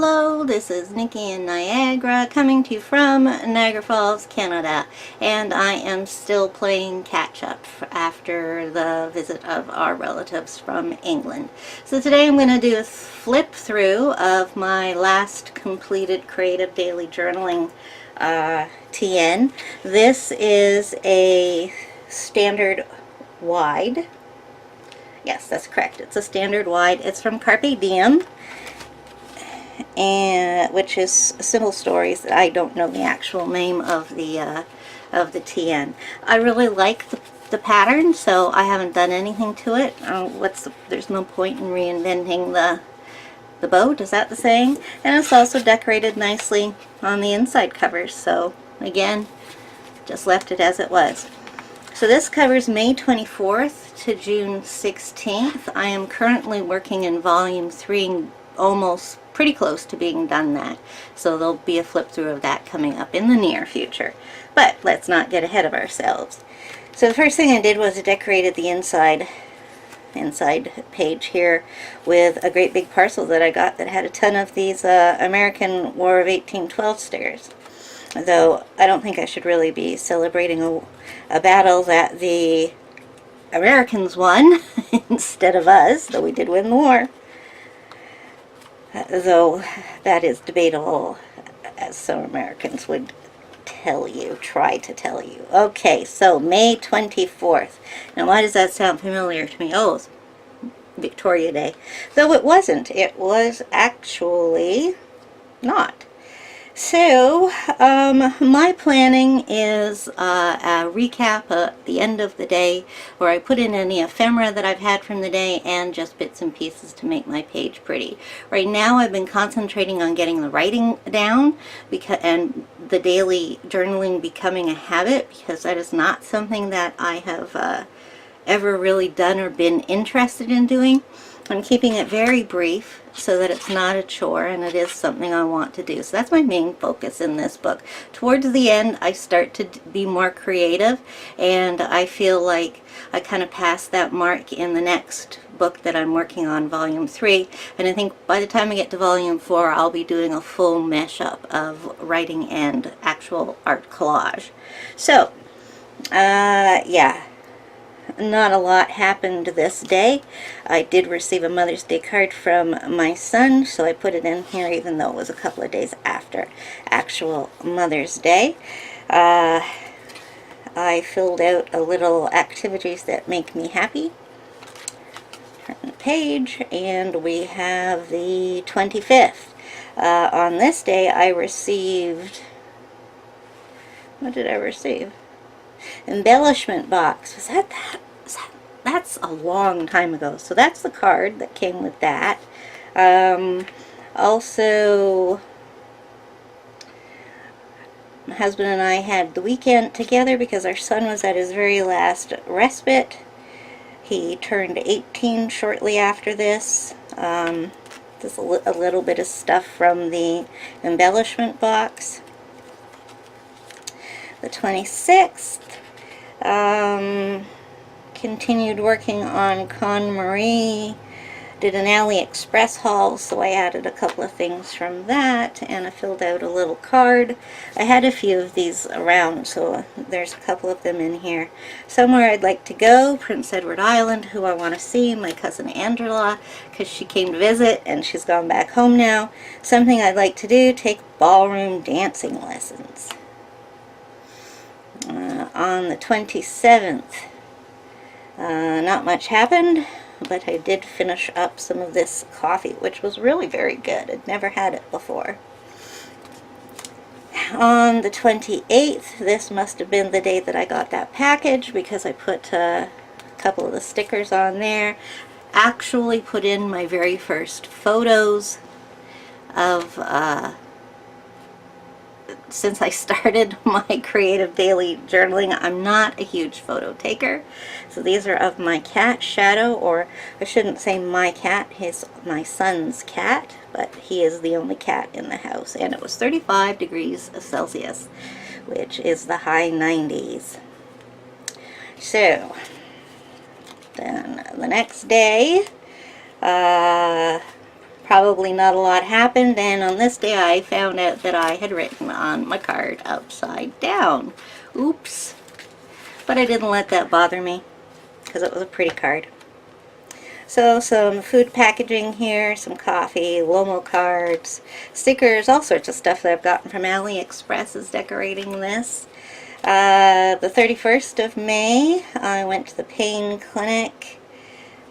Hello, this is Nikki in Niagara, coming to you from Niagara Falls, Canada, and I am still playing catch-up after the visit of our relatives from England. So today I'm going to do a flip through of my last completed Creative Daily Journaling TN. This is a standard wide. Yes, that's correct. It's a standard wide. It's from Carpe Diem, and which is Simple Stories. I don't know the actual name of the TN. I really like the pattern, so I haven't done anything to it. There's no point in reinventing the boat. Is that the saying? And it's also decorated nicely on the inside covers. So again, just left it as it was. So this covers May 24th to June 16th. I am currently working in volume 3, almost pretty close to being done that. So there'll be a flip through of that coming up in the near future. But let's not get ahead of ourselves. So the first thing I did was I decorated the inside page here with a great big parcel that I got that had a ton of these American War of 1812 stickers. Though I don't think I should really be celebrating a battle that the Americans won instead of us, though we did win the war. Though that is debatable, as some Americans would try to tell you. Okay, so May 24th. Now why does that sound familiar to me? Oh, it's Victoria Day. Though it wasn't. It was actually not. So, my planning is a recap at the end of the day, where I put in any ephemera that I've had from the day and just bits and pieces to make my page pretty. Right now I've been concentrating on getting the writing down and the daily journaling becoming a habit, because that is not something that I have ever really done or been interested in doing. I'm keeping it very brief so that it's not a chore, and it is something I want to do. So that's my main focus in this book. Towards the end, I start to be more creative, and I feel like I kind of passed that mark in the next book that I'm working on, Volume 3. And I think by the time I get to Volume 4, I'll be doing a full mesh-up of writing and actual art collage. So, yeah. Not a lot happened this day. I did receive a Mother's Day card from my son, so I put it in here even though it was a couple of days after actual Mother's Day. I filled out a little activities that make me happy. Turn the page, and we have the 25th. On this day I received... What did I receive? Embellishment box. Was that? That's a long time ago. So that's the card that came with that. Also, my husband and I had the weekend together because our son was at his very last respite. He turned 18 shortly after this. Just a little bit of stuff from the embellishment box. The 26th, continued working on KonMari, did an AliExpress haul, so I added a couple of things from that, and I filled out a little card. I had a few of these around, so there's a couple of them in here. Somewhere I'd like to go, Prince Edward Island, who I want to see, my cousin Angela, because she came to visit, and she's gone back home now. Something I'd like to do, take ballroom dancing lessons. On the 27th, not much happened, but I did finish up some of this coffee, which was really very good. I'd never had it before. On the 28th, this must have been the day that I got that package, because I put a couple of the stickers on there. Actually put in my very first photos of since I started my Creative Daily Journaling. I'm not a huge photo taker. So these are of my cat, Shadow, or I shouldn't say my cat, my son's cat, but he is the only cat in the house. And it was 35 degrees Celsius, which is the high 90s. So, then the next day, probably not a lot happened, and on this day I found out that I had written on my card upside down. Oops. But I didn't let that bother me, because it was a pretty card. So some food packaging here, some coffee, Lomo cards, stickers, all sorts of stuff that I've gotten from AliExpress is decorating this. The 31st of May, I went to the pain clinic,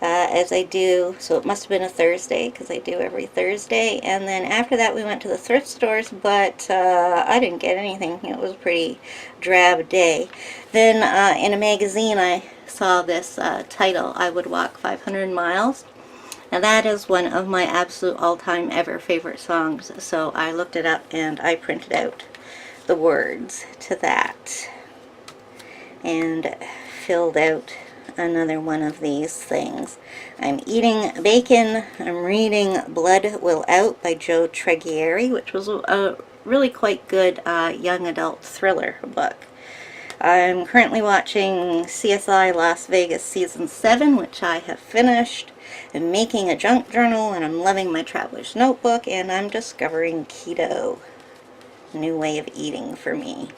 as I do, so it must have been a Thursday, because I do every Thursday. And then after that we went to the thrift stores, but I didn't get anything. It was a pretty drab day. Then in a magazine I saw this title, I Would Walk 500 Miles. Now that is one of my absolute all-time ever favorite songs, so I looked it up and I printed out the words to that and filled out another one of these things. I'm eating bacon. I'm reading Blood Will Out by Joe Treggieri, which was a really quite good young adult thriller book. I'm currently watching CSI Las Vegas Season 7, which I have finished. I'm making a junk journal, and I'm loving my traveler's notebook, and I'm discovering keto. New way of eating for me.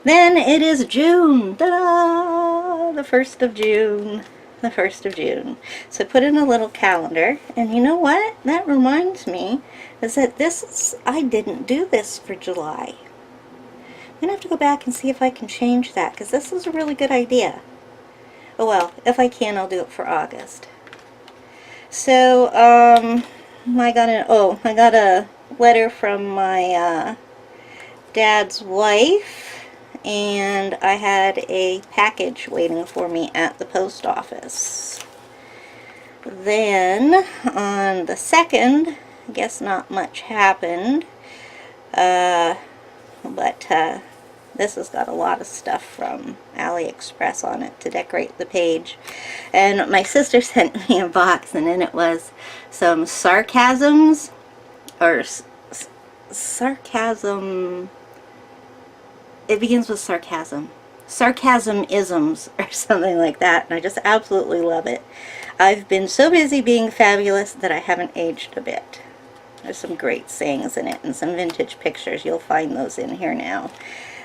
Then it is June. Ta-da! The 1st of June. The 1st of June. So put in a little calendar. And you know what? That reminds me is that I didn't do this for July. I'm going to have to go back and see if I can change that, because this is a really good idea. Oh well, if I can, I'll do it for August. So, I got a letter from my dad's wife, and I had a package waiting for me at the post office. Then, on the 2nd, I guess not much happened, but this has got a lot of stuff from AliExpress on it to decorate the page. And my sister sent me a box, and in it was some sarcasms, or sarcasm... It begins with sarcasm. Sarcasm-isms or something like that, and I just absolutely love it. I've been so busy being fabulous that I haven't aged a bit. There's some great sayings in it and some vintage pictures. You'll find those in here now.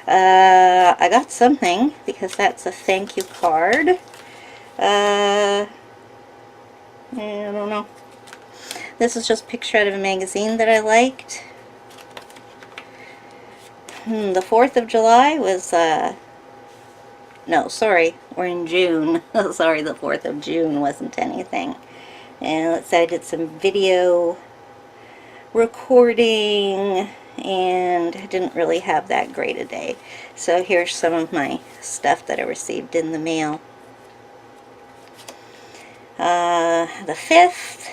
I got something, because that's a thank you card. I don't know. This is just a picture out of a magazine that I liked. The 4th of July was, no, sorry, we're in June. Sorry, the 4th of June wasn't anything. And let's say I did some video recording and didn't really have that great a day. So here's some of my stuff that I received in the mail. The 5th,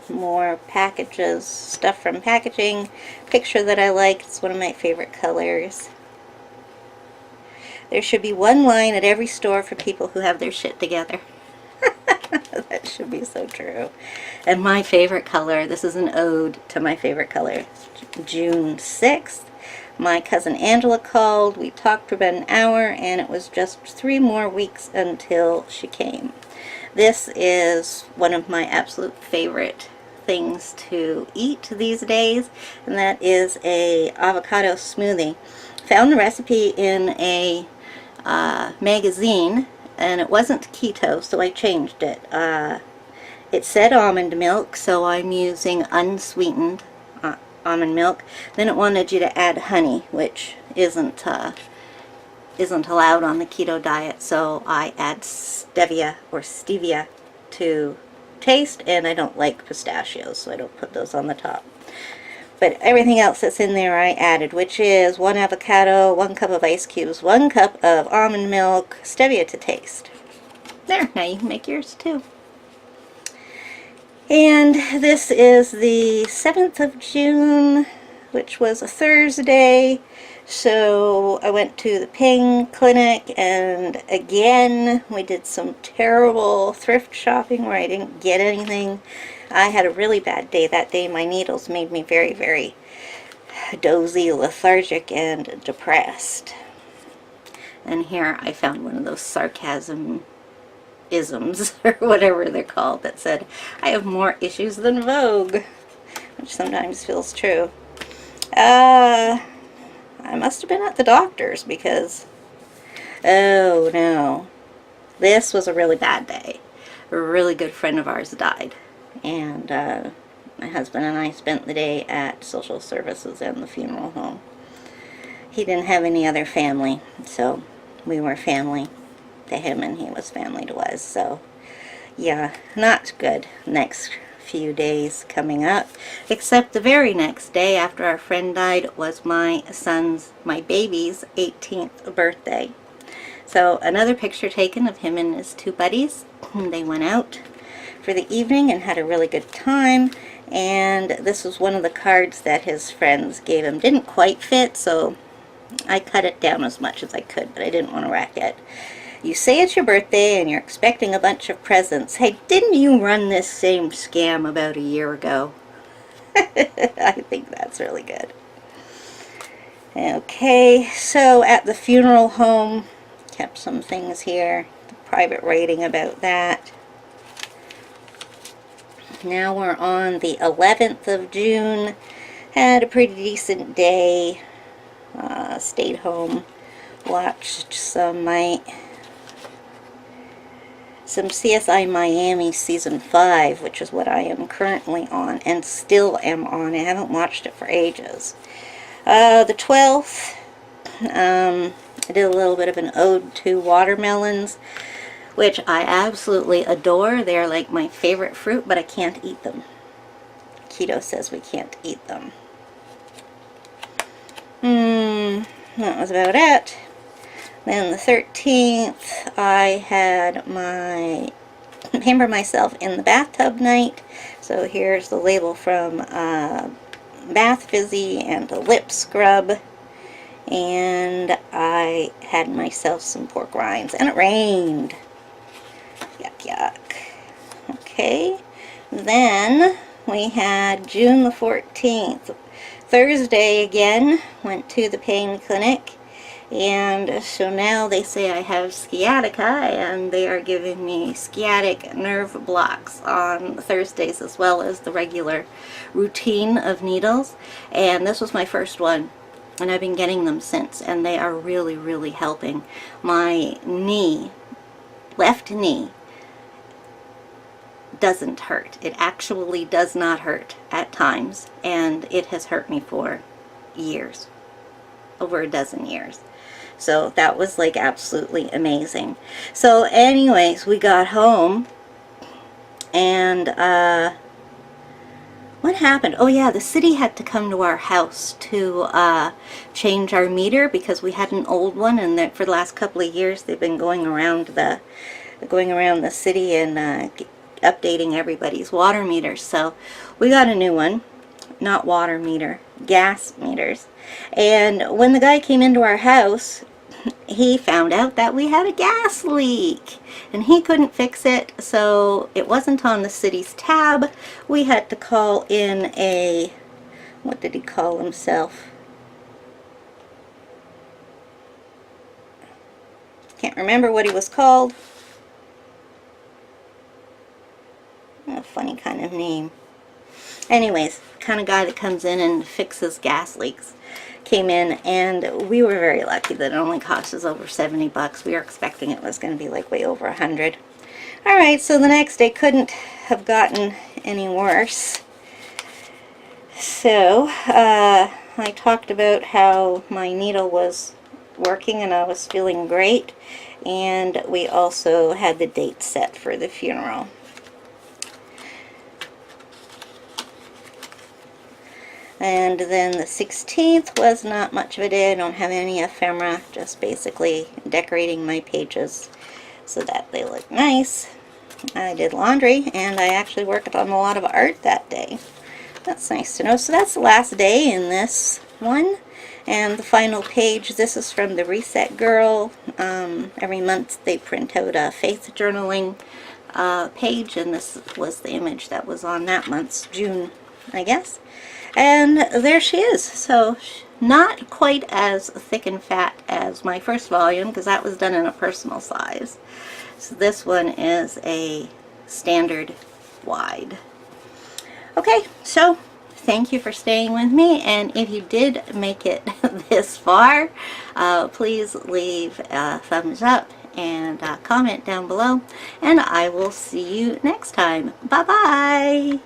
more packages, stuff from packaging, picture that I liked. It's one of my favorite colors. There should be one line at every store for people who have their shit together. That should be so true. And my favorite color, this is an ode to my favorite color. June 6th, my cousin Angela called. We talked for about an hour, and it was just 3 more weeks until she came. This is one of my absolute favorite things to eat these days, and that is a avocado smoothie. Found the recipe in a magazine, and it wasn't keto, so I changed it. It said almond milk, so I'm using unsweetened almond milk. Then it wanted you to add honey, which isn't allowed on the keto diet, so I add stevia to taste, and I don't like pistachios, so I don't put those on the top. But everything else that's in there I added, which is 1 avocado, 1 cup of ice cubes, 1 cup of almond milk, stevia to taste. There, now you can make yours too. And this is the 7th of June, which was a Thursday. So I went to the pain clinic, and again we did some terrible thrift shopping where I didn't get anything. I had a really bad day that day. My needles made me very, very dozy, lethargic, and depressed. And here I found one of those sarcasm-isms isms, or whatever they're called, that said, I have more issues than Vogue, which sometimes feels true. I must have been at the doctor's because, oh no, this was a really bad day. A really good friend of ours died, and my husband and I spent the day at social services and the funeral home. He didn't have any other family, so we were family to him and he was family to us. So yeah, not good next few days coming up, except the very next day after our friend died was my baby's 18th birthday. So another picture taken of him and his two buddies. They went out for the evening and had a really good time, and this was one of the cards that his friends gave him. Didn't quite fit, so I cut it down as much as I could, but I didn't want to wreck it. You say it's your birthday and you're expecting a bunch of presents. Hey, didn't you run this same scam about a year ago? I think that's really good. Okay, so at the funeral home, kept some things here, the private rating about that. Now we're on the 11th of June. Had a pretty decent day. Stayed home, watched some CSI Miami Season 5, which is what I am currently on, and still am on. I haven't watched it for ages. The 12th, I did a little bit of an ode to watermelons, which I absolutely adore. They're like my favorite fruit, but I can't eat them. Keto says we can't eat them. That was about it. Then the 13th, I had my pamper myself in the bathtub night. So here's the label from Bath Fizzy and a lip scrub. And I had myself some pork rinds, and it rained. Yuck, yuck. Okay. Then we had June the 14th. Thursday again, went to the pain clinic, and so now they say I have sciatica, and they are giving me sciatic nerve blocks on Thursdays as well as the regular routine of needles. And this was my first one, and I've been getting them since, and they are really, really helping. My knee, left knee, doesn't hurt. It actually does not hurt at times, and it has hurt me for years, over a dozen years. So that was like absolutely amazing. So anyways, we got home, and what happened? Oh yeah, the city had to come to our house to change our meter because we had an old one, and for the last couple of years they've been going around the city and updating everybody's water meters. So we got a new one, not water meter, gas meters. And when the guy came into our house, he found out that we had a gas leak, and he couldn't fix it, so it wasn't on the city's tab. We had to call in a, what did he call himself? Can't remember what he was called. A funny kind of name. Anyways, kind of guy that comes in and fixes gas leaks. Came in, and we were very lucky that it only cost us over 70 bucks. We were expecting it was going to be like way over 100. Alright, so the next day couldn't have gotten any worse. So, I talked about how my needle was working and I was feeling great, and we also had the date set for the funeral. And then the 16th was not much of a day. I don't have any ephemera, just basically decorating my pages so that they look nice. I did laundry, and I actually worked on a lot of art that day. That's nice to know. So that's the last day in this one. And the final page, this is from the Reset Girl. Every month they print out a faith journaling page, and this was the image that was on that month's, June, I guess. And there she is. So not quite as thick and fat as my first volume, because that was done in a personal size. So this one is a standard wide. Okay, so thank you for staying with me, and if you did make it this far, please leave a thumbs up and comment down below, and I will see you next time. Bye bye.